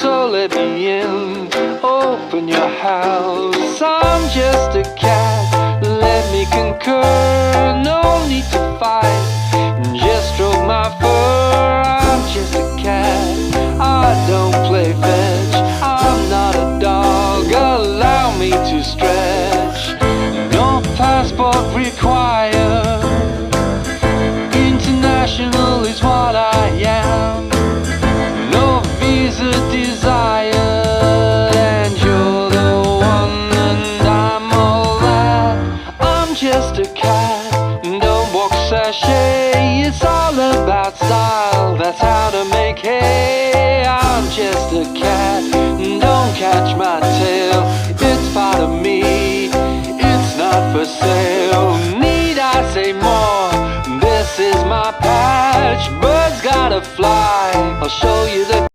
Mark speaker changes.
Speaker 1: so let me in. Open your house, I'm just a cat. Let me concur, no need to fight. Just stroke my fur, I'm just a cat. I don't play fetch, I'm not a dog. Allow me to stretch. No passport required. International is what I am. No visa desired. And you're the one and I'm all that. I'm just a cat, don't walk sachet. It's all about style, that's how to make hay. I'm just a cat.